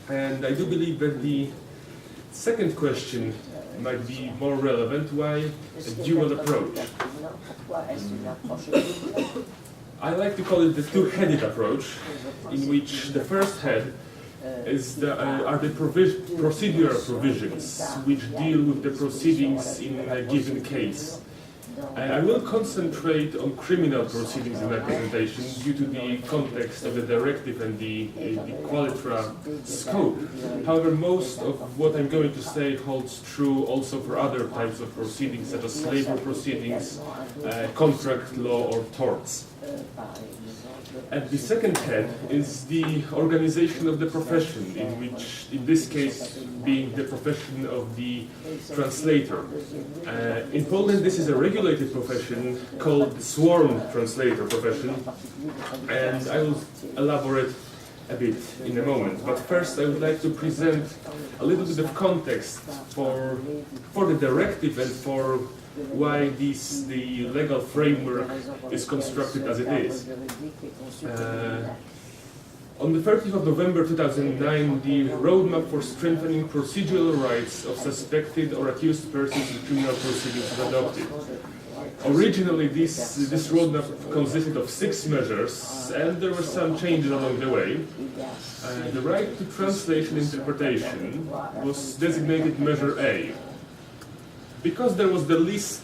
And I do believe that the second question might be more relevant. Why a dual approach? I like to call it the two-headed approach, in which the first head are the procedural provisions which deal with the proceedings in a given case. I will concentrate on criminal proceedings in my presentation due to the context of the directive and the QUALETRA scope. However, most of what I'm going to say holds true also for other types of proceedings, such as labor proceedings, contract law, or torts. And the second head is the organization of the profession, in which, in this case, being the profession of the translator. In Poland, this is a regulated profession called the sworn translator profession, and I will elaborate a bit in a moment. But first, I would like to present a little bit of context for the directive and for why the legal framework is constructed as it is. On the 30th of November 2009, the roadmap for strengthening procedural rights of suspected or accused persons in criminal proceedings was adopted. Originally, this roadmap consisted of 6 measures, and there were some changes along the way. The right to translation interpretation was designated Measure A. Because there was the least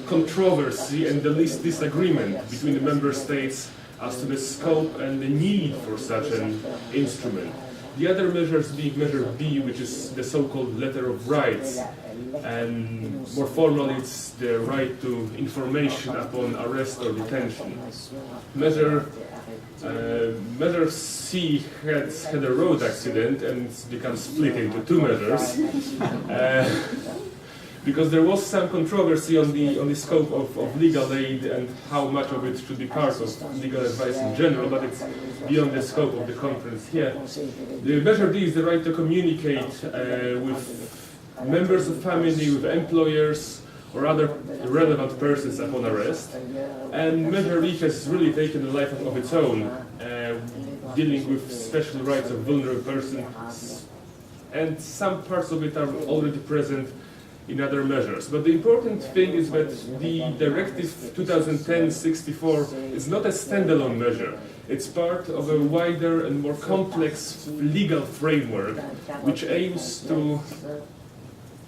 controversy and the least disagreement between the member states as to the scope and the need for such an instrument. The other measures being Measure B, which is the so-called letter of rights, and more formally it's the right to information upon arrest or detention. Measure C had a road accident and become split into 2 measures because there was some controversy on the scope of legal aid and how much of it should be part of legal advice in general, but it's beyond the scope of the conference here. The Measure D is the right to communicate with members of family, with employers, or other relevant persons upon arrest. And Measure E has really taken a life of its own, dealing with special rights of vulnerable persons, and some parts of it are already present in other measures. But the important thing is that the Directive 2010-64 is not a standalone measure. It's part of a wider and more complex legal framework which aims to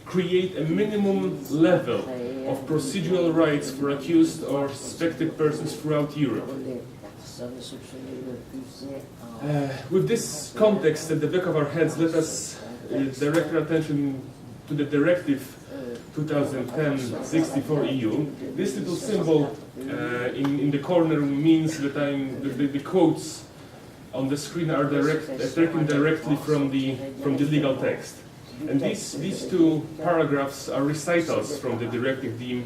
create a minimum level of procedural rights for accused or suspected persons throughout Europe. With this context at the back of our heads, let us direct our attention to the Directive 2010-64 EU. This little symbol in the corner means that the quotes on the screen are taken directly from the legal text. And these 2 paragraphs are recitals from the directive, the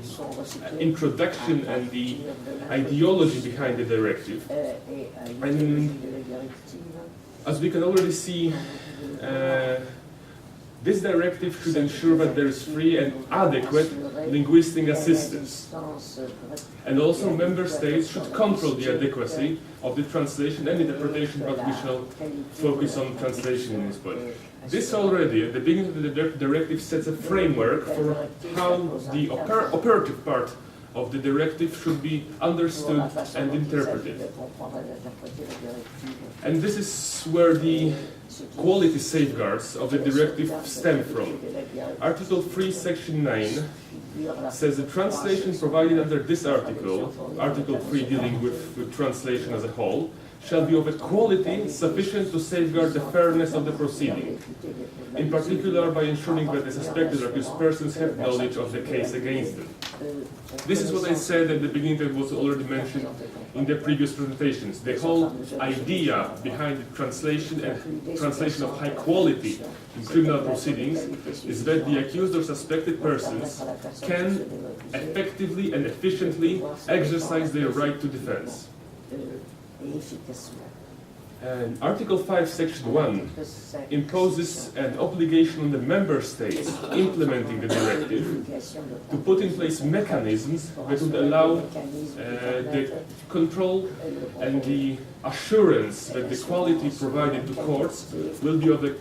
introduction and the ideology behind the directive. And as we can already see, this directive should ensure that there is free and adequate linguistic assistance. And also member states should control the adequacy of the translation and interpretation, but we shall focus on translation in this point. This already, at the beginning of the directive, sets a framework for how the operative part of the directive should be understood and interpreted. And this is where the quality safeguards of the directive stem from. Article 3, Section 9 says the translation provided under this article, Article 3 dealing with translation as a whole, shall be of a quality sufficient to safeguard the fairness of the proceeding, in particular by ensuring that the suspected or accused persons have knowledge of the case against them. This is what I said at the beginning that was already mentioned in the previous presentations. The whole idea behind the translation and translation of high quality in criminal proceedings is that the accused or suspected persons can effectively and efficiently exercise their right to defense. And Article 5, Section 1 imposes an obligation on the member states implementing the directive to put in place mechanisms that would allow the control and the assurance that the quality provided to courts will be of the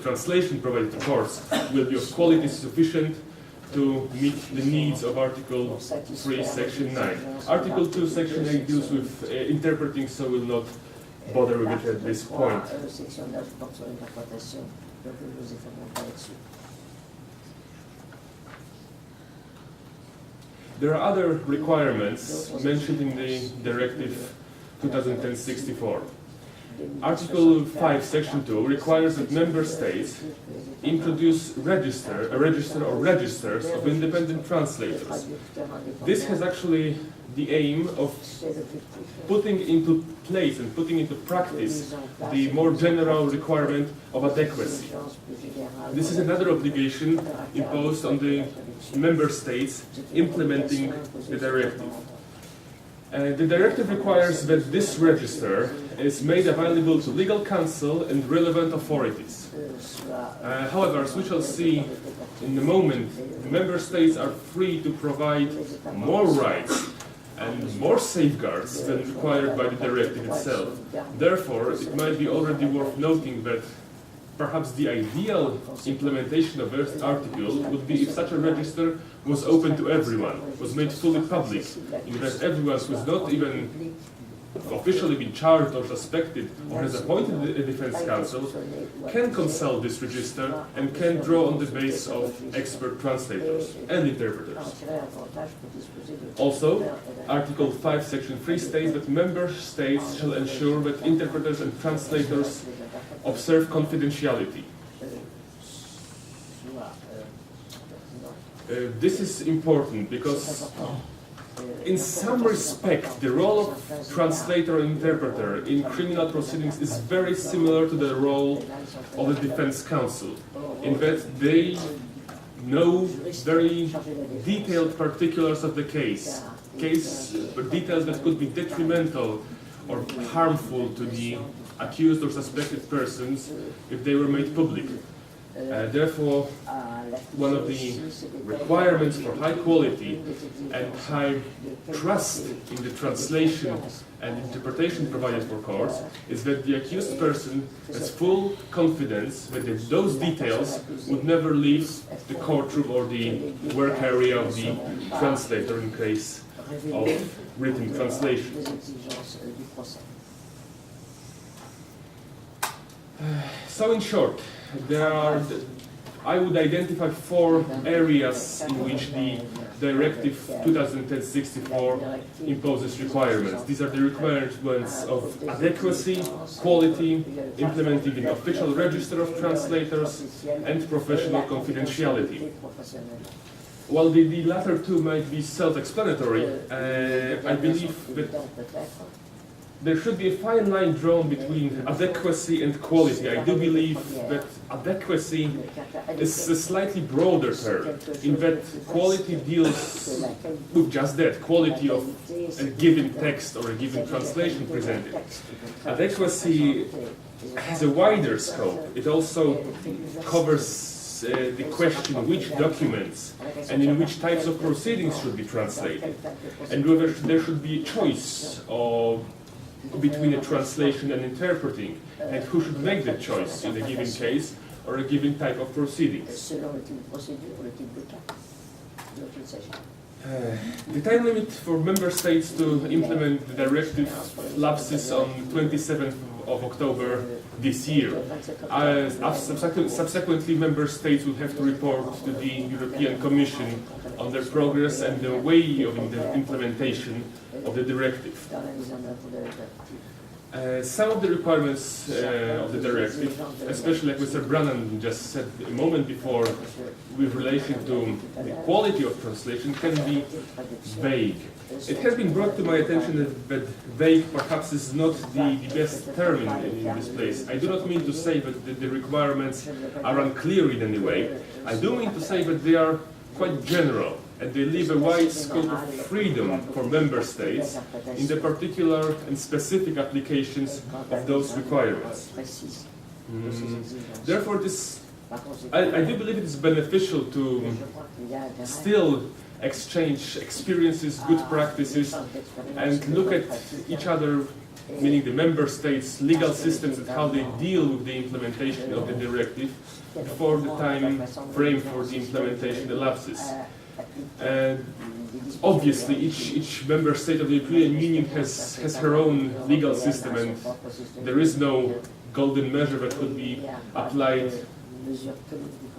translation provided to courts will be of quality sufficient to meet the needs of Article 3, Section 9. Article 2, Section 8 deals with interpreting, so will not bother with it at this point. There are other requirements mentioned in the Directive 2010/64. Article 5, Section 2 requires that member states introduce a register or registers of independent translators. This has actually the aim of putting into place and putting into practice the more general requirement of adequacy. This is another obligation imposed on the member states implementing the directive. The directive requires that this register is made available to legal counsel and relevant authorities. However, as we shall see in a moment, the member states are free to provide more rights and more safeguards than required by the directive itself. Therefore, it might be already worth noting that perhaps the ideal implementation of this article would be if such a register was open to everyone, was made fully public, in that everyone who has not even officially been charged or suspected or has appointed a defense counsel can consult this register and can draw on the base of expert translators and interpreters. Also, Article 5, Section 3 states that member states shall ensure that interpreters and translators observe confidentiality. This is important because in some respect the role of translator and interpreter in criminal proceedings is very similar to the role of the defense counsel, in that they know very detailed particulars of the case details that could be detrimental or harmful to the accused or suspected persons if they were made public. Therefore, one of the requirements for high quality and high trust in the translation and interpretation provided for courts is that the accused person has full confidence that those details would never leave the courtroom or the work area of the translator in case of written translation. So in short, I would identify 4 areas in which the Directive 2010/64 imposes requirements. These are the requirements of adequacy, quality, implementing an official register of translators, and professional confidentiality. While the latter two might be self-explanatory, I believe that there should be a fine line drawn between adequacy and quality. I do believe that adequacy is a slightly broader term, in that quality deals with just that, quality of a given text or a given translation presented. Adequacy has a wider scope. It also covers the question which documents and in which types of proceedings should be translated, and whether there should be a choice between a translation and interpreting, and who should make the choice in a given case or a given type of proceedings. The time limit for member states to implement the directive lapses on 27th of October this year. Subsequently, member states will have to report to the European Commission on their progress and the way of the implementation of the directive. Some of the requirements of the directive, especially like Mr. Brannan just said a moment before, with relation to the quality of translation, can be vague. It has been brought to my attention that vague perhaps is not the best term in this place. I do not mean to say that the requirements are unclear in any way. I do mean to say that they are quite general. and they leave a wide scope of freedom for member states in the particular and specific applications of those requirements. Therefore, I do believe it is beneficial to still exchange experiences, good practices, and look at each other, meaning the member states' legal systems and how they deal with the implementation of the directive before the time frame for the implementation elapses. Obviously, each member state of the European Union has her own legal system, and there is no golden measure that could be applied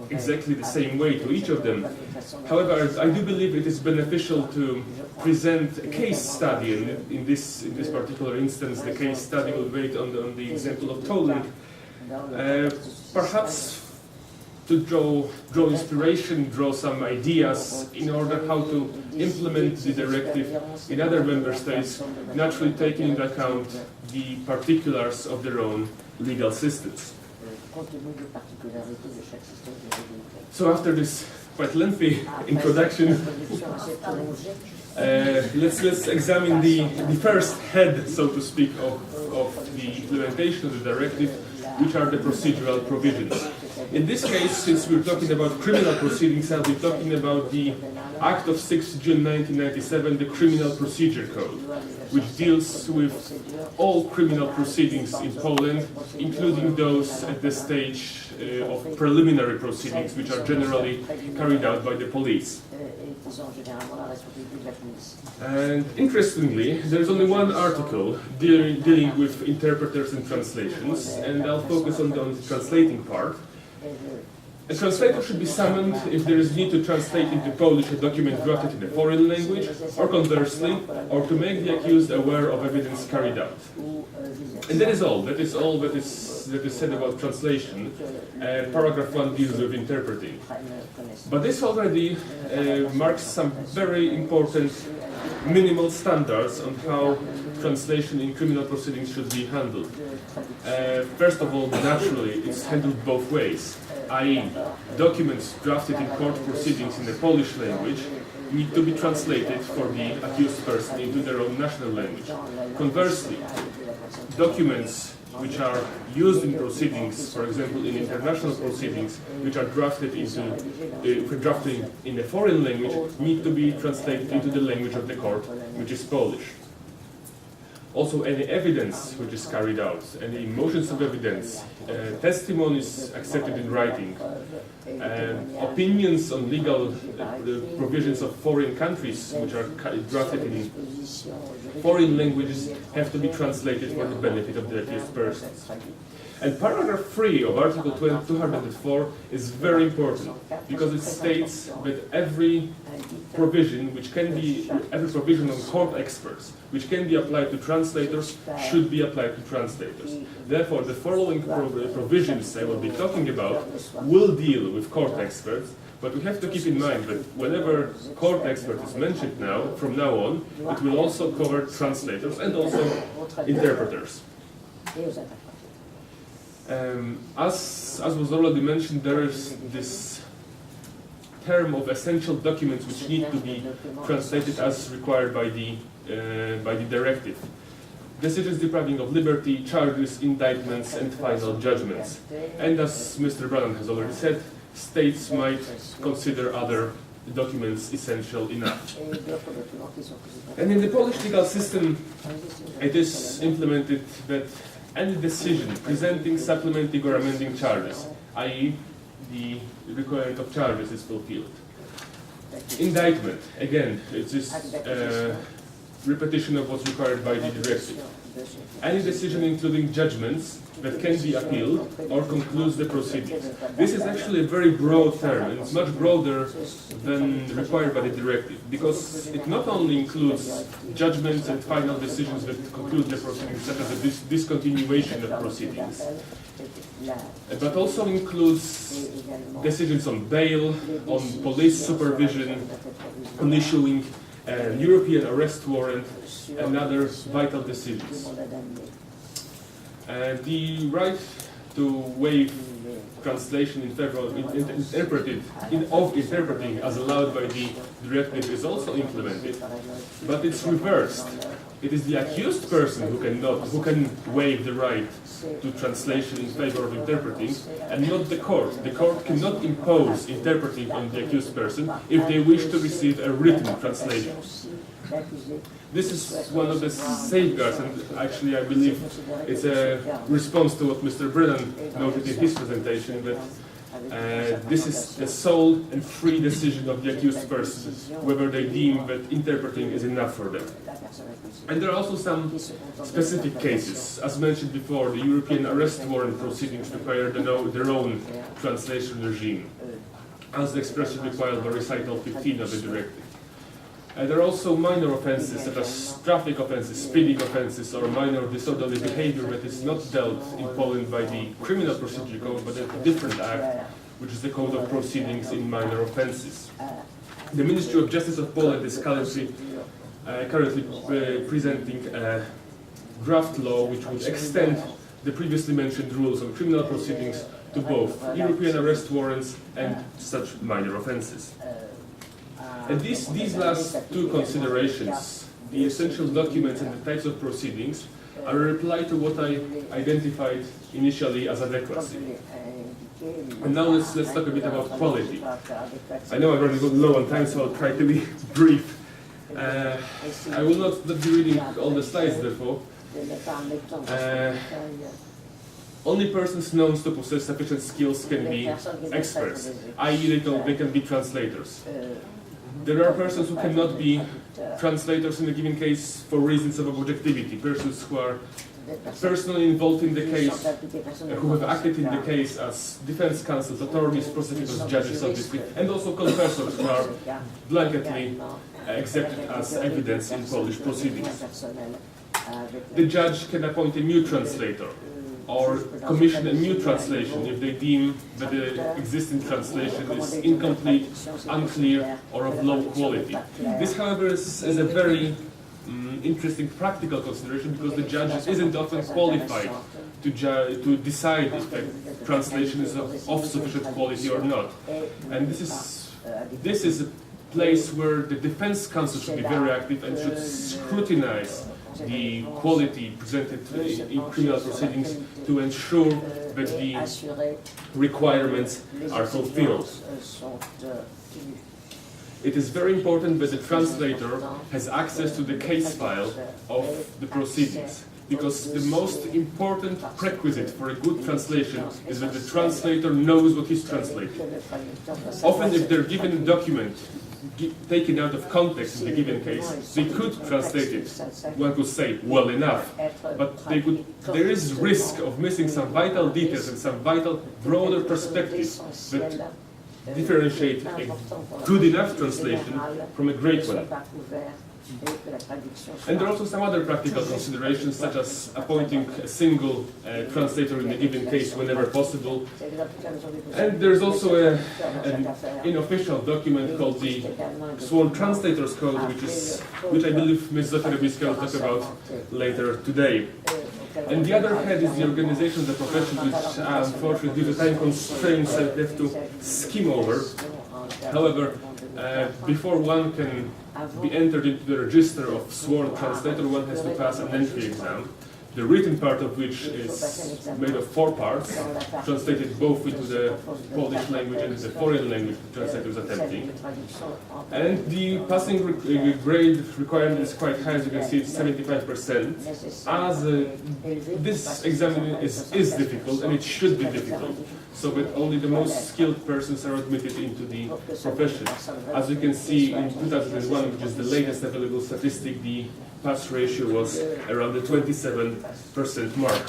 exactly the same way to each of them. However, I do believe it is beneficial to present a case study, and in this particular instance, the case study will be based on the example of Poland. Perhaps to draw inspiration, draw some ideas in order how to implement the directive in other member states, naturally taking into account the particulars of their own legal systems. So after this quite lengthy introduction, let's examine the first head, so to speak, of the implementation of the directive, which are the procedural provisions. In this case, since we're talking about criminal proceedings, I'll be talking about the Act of 6 June 1997, the Criminal Procedure Code, which deals with all criminal proceedings in Poland, including those at the stage of preliminary proceedings, which are generally carried out by the police. And interestingly, there's only one article dealing with interpreters and translations, and I'll focus on the translating part. A translator should be summoned if there is need to translate into Polish a document drafted in a foreign language, or conversely, or to make the accused aware of evidence carried out. And that is all. That is all that is said about translation. Paragraph 1 deals with interpreting. But this already marks some very important minimal standards on how translation in criminal proceedings should be handled. First of all, naturally, it's handled both ways, i.e., documents drafted in court proceedings in the Polish language need to be translated for the accused person into their own national language. Conversely, documents which are used in proceedings, for example in international proceedings, which are drafted in a foreign language, need to be translated into the language of the court, which is Polish. Also, any evidence which is carried out, any motions of evidence, testimonies accepted in writing, opinions on legal provisions of foreign countries which are drafted in foreign languages have to be translated for the benefit of the accused persons. And paragraph 3 of Article 204 is very important because it states that every provision on court experts which can be applied to translators should be applied to translators. Therefore, the following provisions I will be talking about will deal with court experts, but we have to keep in mind that whenever court expert is mentioned from now on, it will also cover translators and also interpreters. As was already mentioned, there is this term of essential documents which need to be translated as required by the directive. Decisions depriving of liberty, charges, indictments, and final judgments. And as Mr. Brannan has already said, states might consider other documents essential enough. And in the Polish legal system, it is implemented that any decision presenting, supplementing, or amending charges, i.e. the requirement of charges, is fulfilled. Indictment, again, it's just repetition of what's required by the directive. Any decision including judgments that can be appealed or concludes the proceedings. This is actually a very broad term, and it's much broader than required by the directive, because it not only includes judgments and final decisions that conclude the proceedings, such as the discontinuation of proceedings, but also includes decisions on bail, on police supervision, on issuing an European arrest warrant, and other vital decisions. The right to waive translation in favor of interpreting as allowed by the directive is also implemented, but it's reversed. It is the accused person who can waive the right to translation in favor of interpreting, and not the court. The court cannot impose interpreting on the accused person if they wish to receive a written translation. This is one of the safeguards, and actually I believe it's a response to what Mr. Brennan noted in his presentation, that this is the sole and free decision of the accused person, whether they deem that interpreting is enough for them. And there are also some specific cases. As mentioned before, the European arrest warrant proceedings require their own translation regime, as expressly required by recital 15 of the directive. There are also minor offences, such as traffic offences, speeding offences, or minor disorderly behaviour that is not dealt in Poland by the Criminal Procedure Code, but a different act, which is the Code of Proceedings in Minor Offences. The Ministry of Justice of Poland is currently presenting a draft law which would extend the previously mentioned rules on criminal proceedings to both European arrest warrants and such minor offences. And these last two considerations, the essential documents and the types of proceedings, are a reply to what I identified initially as adequacy. And now let's talk a bit about quality. I know I'm running low on time, so I'll try to be brief. I will not be reading all the slides, therefore. Only persons known to possess sufficient skills can be experts, i.e. they can be translators. There are persons who cannot be translators in a given case for reasons of objectivity, persons who are personally involved in the case, who have acted in the case as defense counsels, attorneys, prosecutors, judges, obviously, and also confessors who are blanketly accepted as evidence in Polish proceedings. The judge can appoint a new translator or commission a new translation if they deem that the existing translation is incomplete, unclear, or of low quality. This, however, is a very interesting practical consideration, because the judge isn't often qualified to decide if the translation is of sufficient quality or not. And this is a place where the defense counsel should be very active and should scrutinize the quality presented in criminal proceedings to ensure that the requirements are fulfilled. It is very important that the translator has access to the case file of the proceedings, because the most important prerequisite for a good translation is that the translator knows what he's translating. Often, if they're given a document taken out of context in the given case, they could translate it, one could say, well enough, but there is risk of missing some vital details and some vital broader perspectives that differentiate a good enough translation from a great one. And there are also some other practical considerations, such as appointing a single translator in a given case whenever possible. And there's also an unofficial document called the Sworn Translators Code, which I believe Ms. Zofia will talk about later today. And the other head is the organization of the profession, which unfortunately due to time constraints I have to skim over. However, before one can be entered into the register of sworn translator, one has to pass an entry exam, the written part of which is made of 4 parts, translated both into the Polish language and the foreign language the translator is attempting. And the passing grade requirement is quite high, as you can see, it's 75%. As this exam is difficult, and it should be difficult, so that only the most skilled persons are admitted into the profession. As you can see, in 2001, which is the latest available statistic, the pass ratio was around the 27% mark.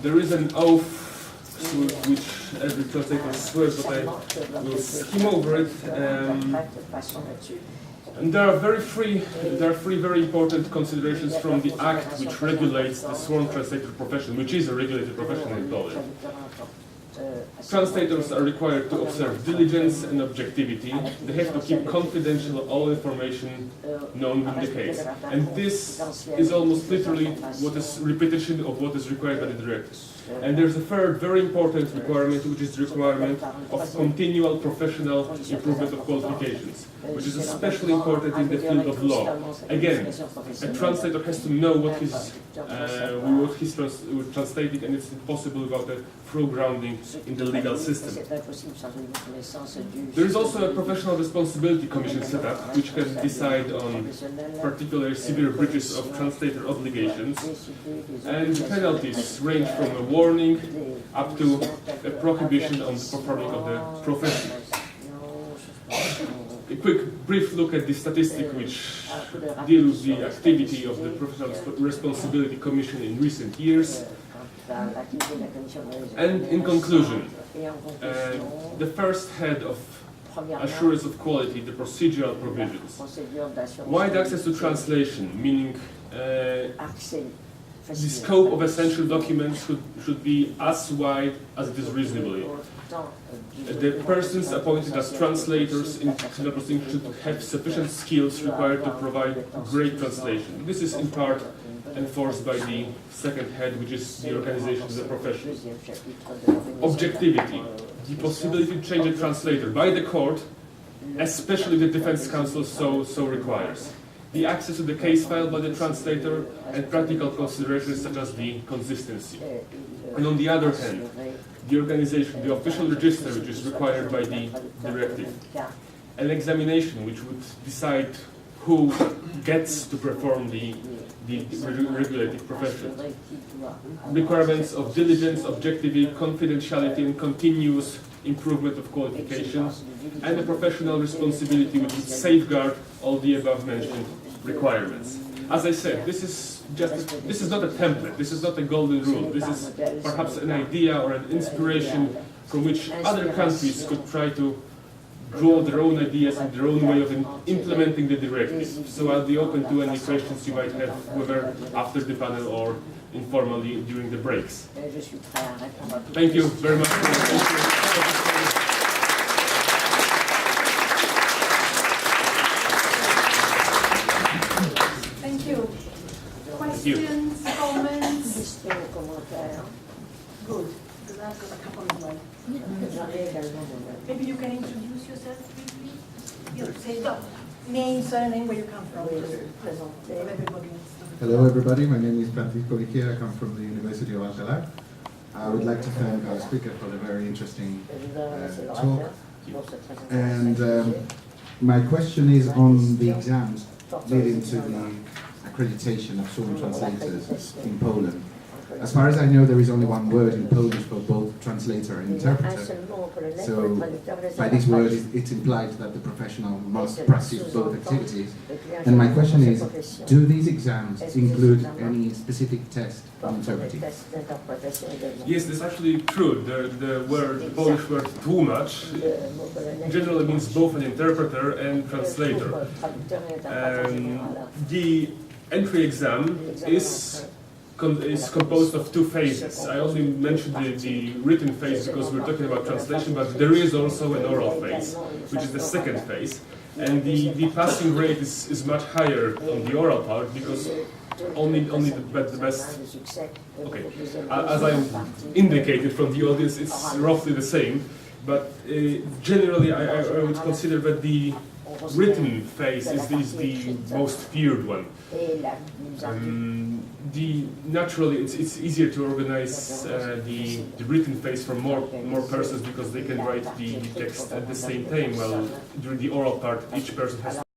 There is an oath which every translator swears, but I will skim over it. And there are three very important considerations from the Act which regulates the sworn translator profession, which is a regulated profession in Poland. Translators are required to observe diligence and objectivity. They have to keep confidential all information known in the case. And this is almost literally what is repetition of what is required by the directive. And there's a third very important requirement, which is the requirement of continual professional improvement of qualifications, which is especially important in the field of law. Again, a translator has to know what he's translating, and it's impossible without a thorough grounding in the legal system. There is also a professional responsibility commission set up, which can decide on particularly severe breaches of translator obligations, and penalties range from a warning up to a prohibition on the performing of the profession. A quick brief look at the statistic which deal with the activity of the Professional Responsibility Commission in recent years. And in conclusion, the first head of assurance of quality, the procedural provisions. Wide access to translation, meaning the scope of essential documents should be as wide as it is reasonably. The persons appointed as translators in criminal proceedings should have sufficient skills required to provide great translation. This is in part enforced by the second head, which is the organization of the profession. Objectivity, the possibility to change a translator by the court, especially the defense counsel so requires. The access to the case file by the translator and practical considerations such as the consistency. And on the other hand, the organization, the official register which is required by the directive. An examination which would decide who gets to perform the regulated profession. Requirements of diligence, objectivity, confidentiality and continuous improvement of qualifications, and a professional responsibility which would safeguard all the above mentioned requirements. As I said, this is not a template, this is not a golden rule, this is perhaps an idea or an inspiration from which other countries could try to draw their own ideas and their own way of implementing the directive. So I'll be open to any questions you might have, whether after the panel or informally during the breaks. Thank you very much. Thank you. Questions, comments? Good. Because I've got a couple as well. Maybe you can introduce yourself briefly. You say the name, surname, where you come from. Hello everybody, my name is Francisco Viquera, I come from the University of Alcalá. I would like to thank our speaker for the very interesting talk. And my question is on the exams leading to the accreditation of sworn translators in Poland. As far as I know, there is only one word in Polish for both translator and interpreter. So, by this word, it's implied that the professional must practice both activities. And my question is, do these exams include any specific test on interpreting? Yes, that's actually true. The Polish word tłumacz generally means both an interpreter and translator. The entry exam is composed of two phases. I only mentioned the written phase because we're talking about translation, but there is also an oral phase, which is the second phase. And the passing rate is much higher on the oral part because only the best. Okay, as I indicated from the audience, it's roughly the same. But generally, I would consider that the written phase is the most feared one. Naturally, it's easier to organize the written phase for more persons because they can write the text at the same time. While during the oral part, each person has